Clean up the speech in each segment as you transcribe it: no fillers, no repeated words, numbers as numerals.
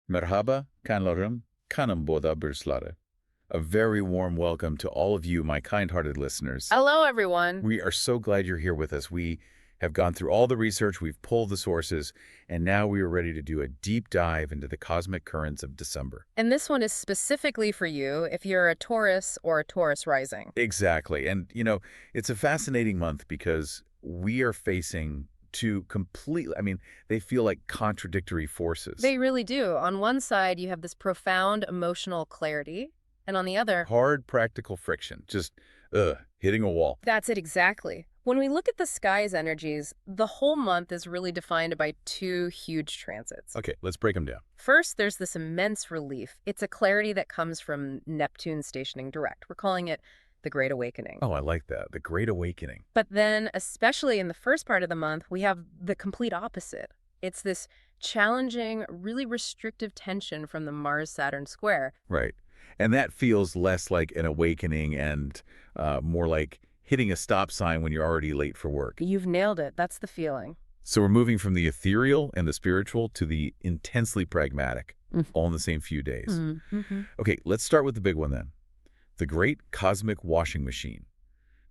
Merhaba, kanlarım, kanım boda bursları. A very warm welcome to all of you, my kind-hearted listeners. Hello, everyone. We are so glad you're here with us. We have gone through all the research, we've pulled the sources, and now we are ready to do a deep dive into the cosmic currents of December. And this one is specifically for you if you're a Taurus or a Taurus rising. Exactly. And, it's a fascinating month because we are facing two completely, they feel like contradictory forces. They really do. On one side, you have this profound emotional clarity, and on the other, Hard practical friction, just, hitting a wall. that's it exactly. When we look at the sky's energies, the whole month is really defined by two huge transits. Okay, let's break them down. First, there's this immense relief. It's a clarity that comes from Neptune stationing direct. We're calling it the Great Awakening. Oh, I like that. The Great Awakening. But then, especially in the first part of the month, we have the complete opposite. It's this challenging, really restrictive tension from the Mars-Saturn square. Right. And that feels less like an awakening and more like hitting a stop sign when you're already late for work. You've nailed it. That's the feeling. So we're moving from the ethereal and the spiritual to the intensely pragmatic, all in the same few days. Mm-hmm. Okay, let's start with the big one then. The Great Cosmic Washing Machine.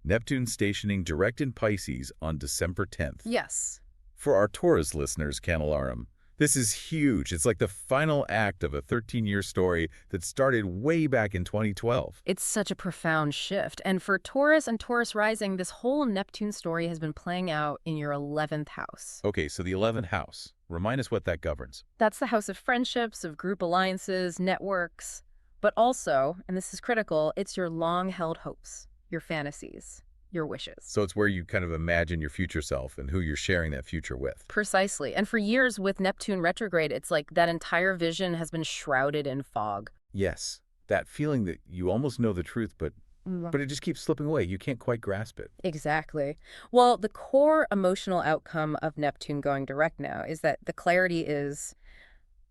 Neptune stationing direct in Pisces on December 10th. Yes. For our Taurus listeners, Canelarum, this is huge. It's like the final act of a 13-year story that started way back in 2012. It's such a profound shift. And for Taurus and Taurus rising, this whole Neptune story has been playing out in your 11th house. Okay, so the 11th house. Remind us what that governs. That's the house of friendships, of group alliances, networks. But also, and this is critical, it's your long-held hopes, your fantasies, your wishes. So it's where you kind of imagine your future self and who you're sharing that future with. Precisely. And for years with Neptune retrograde, it's like that entire vision has been shrouded in fog. Yes, that feeling that you almost know the truth, but it just keeps slipping away. You can't quite grasp it. Exactly. Well, the core emotional outcome of Neptune going direct now is that the clarity is,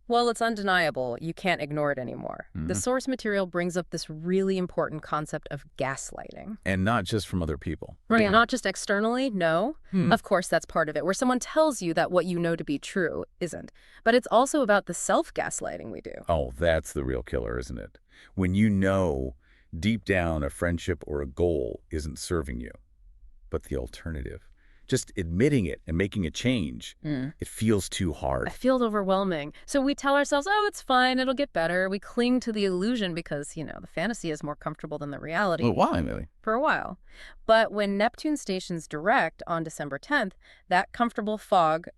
well, it's undeniable. You can't ignore it anymore. The source material brings up this really important concept of gaslighting. And not just from other people. Right. Not just externally, no. Of course, that's part of it, where someone tells you that what you know to be true isn't. But it's also about the self-gaslighting we do. Oh, that's the real killer, isn't it? When you know deep down a friendship or a goal isn't serving you, but the alternative. Just admitting it and making a change, it feels too hard. It feels overwhelming. So we tell ourselves, oh, it's fine, it'll get better. We cling to the illusion because, the fantasy is more comfortable than the reality. Well, why, really? For a while. But when Neptune stations direct on December 10th, that comfortable fog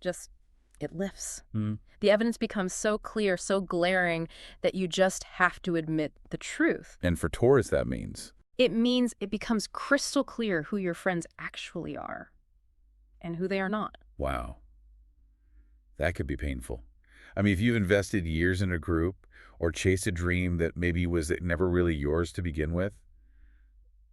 it lifts. The evidence becomes so clear, so glaring, that you just have to admit the truth. And for Taurus, that means? It means it becomes crystal clear who your friends actually are and who they are not. Wow. That could be painful. If you've invested years in a group or chased a dream that maybe was never really yours to begin with,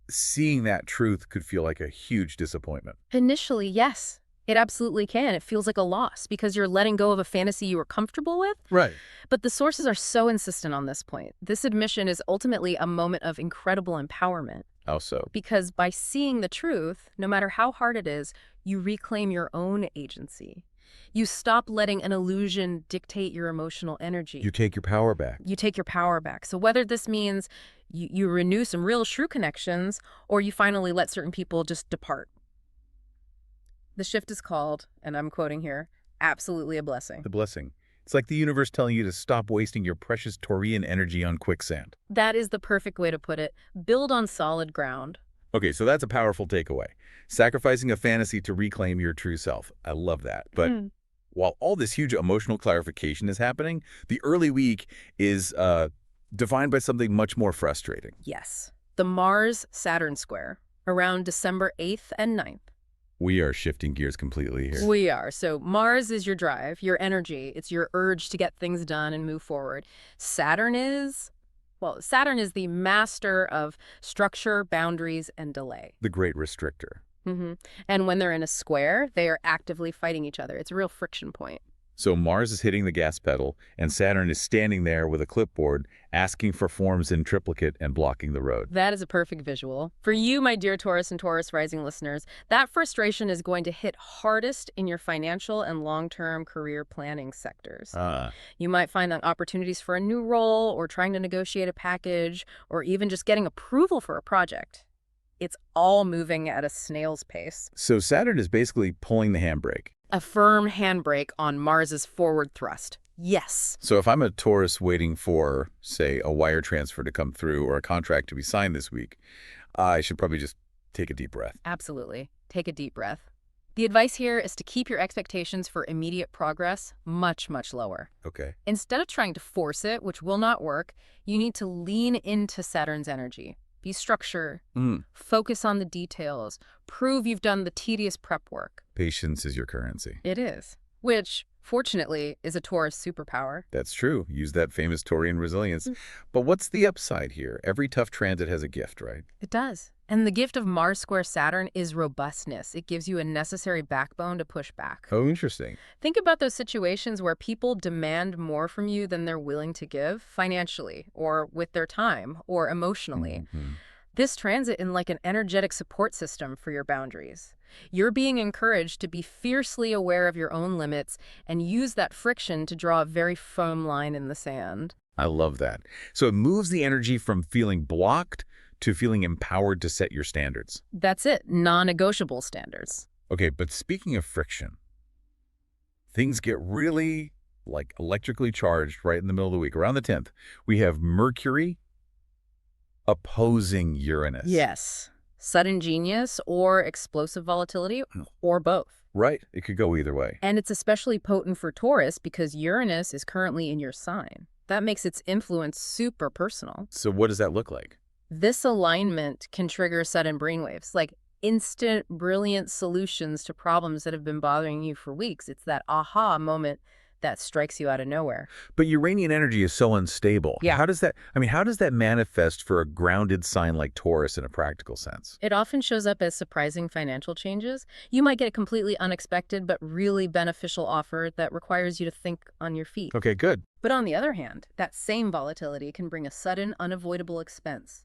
seeing that truth could feel like a huge disappointment. Initially, yes, it absolutely can. It feels like a loss because you're letting go of a fantasy you were comfortable with. Right. But the sources are so insistent on this point. This admission is ultimately a moment of incredible empowerment. How so? Because by seeing the truth, no matter how hard it is, you reclaim your own agency. You stop letting an illusion dictate your emotional energy. You take your power back. You take your power back. So whether this means you renew some real true connections or you finally let certain people just depart. The shift is called, and I'm quoting here, absolutely a blessing. The blessing. It's like the universe telling you to stop wasting your precious Taurian energy on quicksand. That is the perfect way to put it. Build on solid ground. Okay, so that's a powerful takeaway. Sacrificing a fantasy to reclaim your true self. I love that. But while all this huge emotional clarification is happening, the early week is defined by something much more frustrating. Yes. The Mars-Saturn square, around December 8th and 9th. We are shifting gears completely here. We are. So Mars is your drive, your energy. It's your urge to get things done and move forward. Saturn is the master of structure, boundaries, and delay. The great restrictor. And when they're in a square, they are actively fighting each other. It's a real friction point. So Mars is hitting the gas pedal, and Saturn is standing there with a clipboard, asking for forms in triplicate and blocking the road. That is a perfect visual. For you, my dear Taurus and Taurus rising listeners, that frustration is going to hit hardest in your financial and long-term career planning sectors. Ah, You might find that opportunities for a new role or trying to negotiate a package or even just getting approval for a project. It's all moving at a snail's pace. so Saturn is basically pulling the handbrake. A firm handbrake on Mars's forward thrust. Yes. So if I'm a Taurus waiting for, say, a wire transfer to come through or a contract to be signed this week, I should probably just take a deep breath. Absolutely. Take a deep breath. The advice here is to keep your expectations for immediate progress much, much lower. Okay. Instead of trying to force it, which will not work, you need to lean into Saturn's energy. Be structured, focus on the details, prove you've done the tedious prep work. Patience is your currency. It is. Which, fortunately, is a Taurus superpower. That's true. Use that famous Taurian resilience. But what's the upside here? Every tough transit has a gift, right? It does. And the gift of Mars square Saturn is robustness. It gives you a necessary backbone to push back. Oh, interesting. Think about those situations where people demand more from you than they're willing to give, financially, or with their time, or emotionally. This transit in like an energetic support system for your boundaries. You're being encouraged to be fiercely aware of your own limits and use that friction to draw a very firm line in the sand. I love that. So it moves the energy from feeling blocked to feeling empowered to set your standards. That's it, non-negotiable standards. Okay, but speaking of friction, things get really, electrically charged right in the middle of the week. Around the 10th, we have Mercury opposing Uranus. Yes. Sudden genius or explosive volatility, or both. Right. It could go either way. And it's especially potent for Taurus because Uranus is currently in your sign. That makes its influence super personal. So what does that look like? This alignment can trigger sudden brainwaves, like instant, brilliant solutions to problems that have been bothering you for weeks. It's that aha moment that strikes you out of nowhere. But Uranian energy is so unstable. Yeah. How does that manifest for a grounded sign like Taurus in a practical sense? It often shows up as surprising financial changes. You might get a completely unexpected but really beneficial offer that requires you to think on your feet. Okay, good. But on the other hand, that same volatility can bring a sudden, unavoidable expense.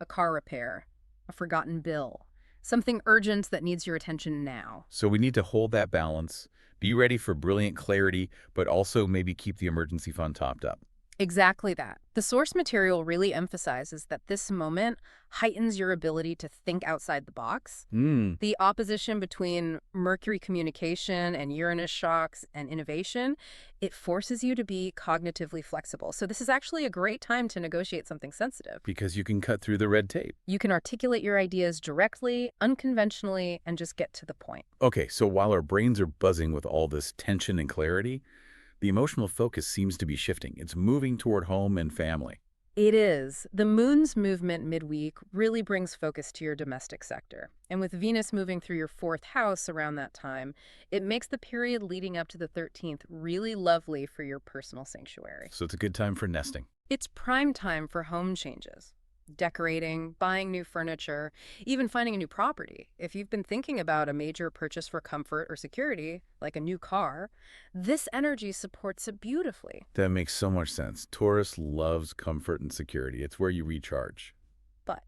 A car repair, a forgotten bill, something urgent that needs your attention now. So we need to hold that balance, be ready for brilliant clarity, but also maybe keep the emergency fund topped up. Exactly that. The source material really emphasizes that this moment heightens your ability to think outside the box. The opposition between Mercury communication and Uranus shocks and innovation, it forces you to be cognitively flexible. So this is actually a great time to negotiate something sensitive. Because you can cut through the red tape. You can articulate your ideas directly, unconventionally, and just get to the point. Okay, so while our brains are buzzing with all this tension and clarity, the emotional focus seems to be shifting. It's moving toward home and family. It is. The moon's movement midweek really brings focus to your domestic sector. And with Venus moving through your 4th house around that time, it makes the period leading up to the 13th really lovely for your personal sanctuary. So it's a good time for nesting. It's prime time for home changes. Decorating, buying new furniture, even finding a new property. If you've been thinking about a major purchase for comfort or security, like a new car, this energy supports it beautifully. That makes so much sense. Taurus loves comfort and security. It's where you recharge. But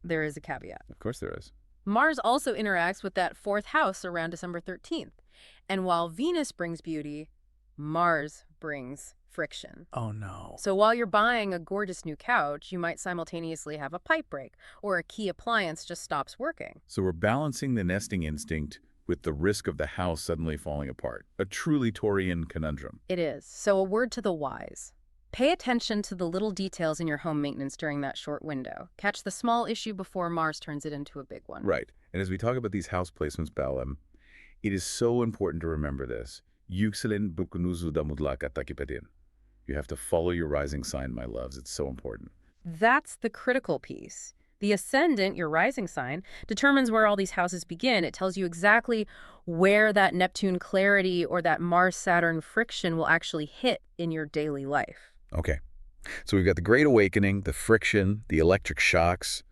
there is a caveat. Of course there is. Mars also interacts with that 4th house around December 13th. And while Venus brings beauty, Mars brings friction. Oh no. So while you're buying a gorgeous new couch, you might simultaneously have a pipe break or a key appliance just stops working. So we're balancing the nesting instinct with the risk of the house suddenly falling apart. A truly Taurian conundrum. It is. So a word to the wise. Pay attention to the little details in your home maintenance during that short window. Catch the small issue before Mars turns it into a big one. Right. And as we talk about these house placements, Balam, it is so important to remember this. Yükselen burcunuzu da mutlaka takip edin. You have to follow your rising sign, my loves. It's so important. That's the critical piece. The ascendant, your rising sign, determines where all these houses begin. It tells you exactly where that Neptune clarity or that Mars-Saturn friction will actually hit in your daily life. Okay. So we've got the Great Awakening, the friction, the electric shocks.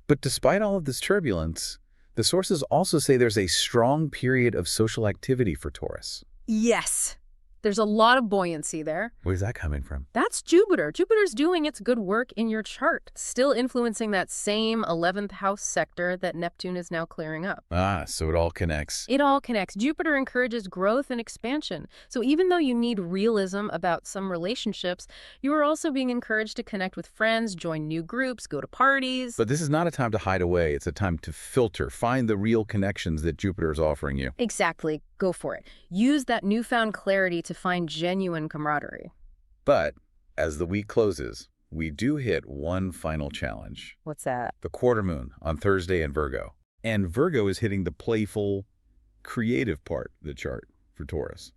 But despite all of this turbulence, the sources also say there's a strong period of social activity for Taurus. Yes. There's a lot of buoyancy there. Where's that coming from? That's Jupiter. Jupiter's doing its good work in your chart, still influencing that same 11th house sector that Neptune is now clearing up. Ah, so it all connects. It all connects. Jupiter encourages growth and expansion. So even though you need realism about some relationships, you are also being encouraged to connect with friends, join new groups, go to parties. But this is not a time to hide away. It's a time to filter, find the real connections that Jupiter is offering you. Exactly. Go for it. Use that newfound clarity to find genuine camaraderie. But as the week closes, we do hit one final challenge. What's that? The quarter moon on Thursday in Virgo. And Virgo is hitting the playful, creative part of the chart for Taurus.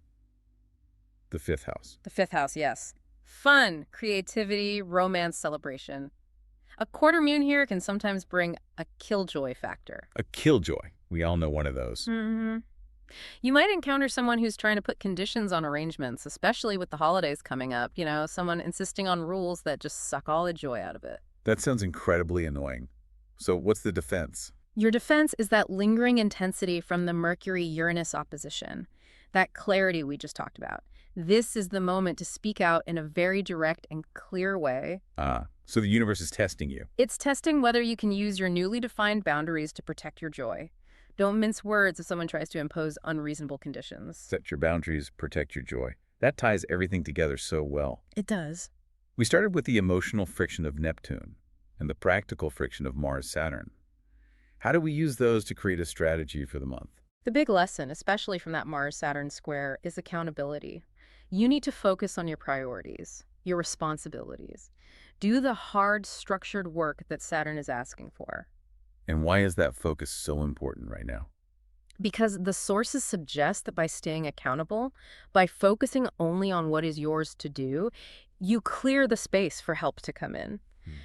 The 5th house. The 5th house, yes. Fun, creativity, romance, celebration. A quarter moon here can sometimes bring a killjoy factor. A killjoy. We all know one of those. Mm-hmm. You might encounter someone who's trying to put conditions on arrangements, especially with the holidays coming up. Someone insisting on rules that just suck all the joy out of it. That sounds incredibly annoying. So what's the defense? Your defense is that lingering intensity from the Mercury-Uranus opposition, that clarity we just talked about. This is the moment to speak out in a very direct and clear way. So the universe is testing you. It's testing whether you can use your newly defined boundaries to protect your joy. Don't mince words if someone tries to impose unreasonable conditions. Set your boundaries, protect your joy. That ties everything together so well. It does. We started with the emotional friction of Neptune and the practical friction of Mars-Saturn. How do we use those to create a strategy for the month? The big lesson, especially from that Mars-Saturn square, is accountability. You need to focus on your priorities, your responsibilities. Do the hard, structured work that Saturn is asking for. And why is that focus so important right now? Because the sources suggest that by staying accountable, by focusing only on what is yours to do, you clear the space for help to come in.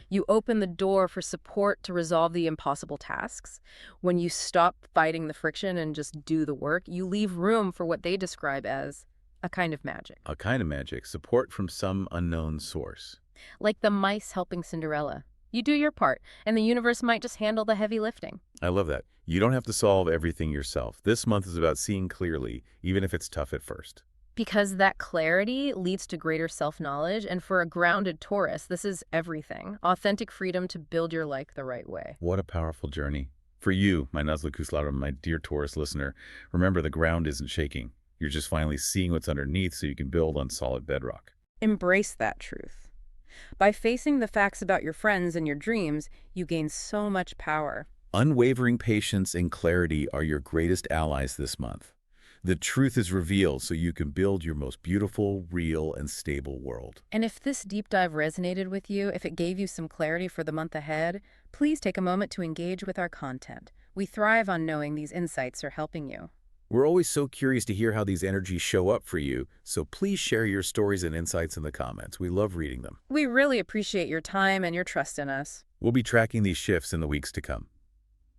You open the door for support to resolve the impossible tasks. When you stop fighting the friction and just do the work, you leave room for what they describe as a kind of magic. A kind of magic, support from some unknown source. Like the mice helping Cinderella. You do your part, and the universe might just handle the heavy lifting. I love that. You don't have to solve everything yourself. This month is about seeing clearly, even if it's tough at first. Because that clarity leads to greater self-knowledge, and for a grounded Taurus, this is everything. Authentic freedom to build your life the right way. What a powerful journey. For you, my Nazlı Kuslarum, my dear Taurus listener, remember the ground isn't shaking. You're just finally seeing what's underneath so you can build on solid bedrock. Embrace that truth. By facing the facts about your friends and your dreams, you gain so much power. Unwavering patience and clarity are your greatest allies this month. The truth is revealed so you can build your most beautiful, real, and stable world. And if this deep dive resonated with you, if it gave you some clarity for the month ahead, please take a moment to engage with our content. We thrive on knowing these insights are helping you. We're always so curious to hear how these energies show up for you, so please share your stories and insights in the comments. We love reading them. We really appreciate your time and your trust in us. We'll be tracking these shifts in the weeks to come.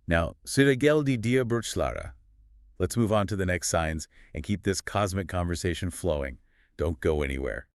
Now, syre geldi dia burçlara. Let's move on to the next signs and keep this cosmic conversation flowing. Don't go anywhere.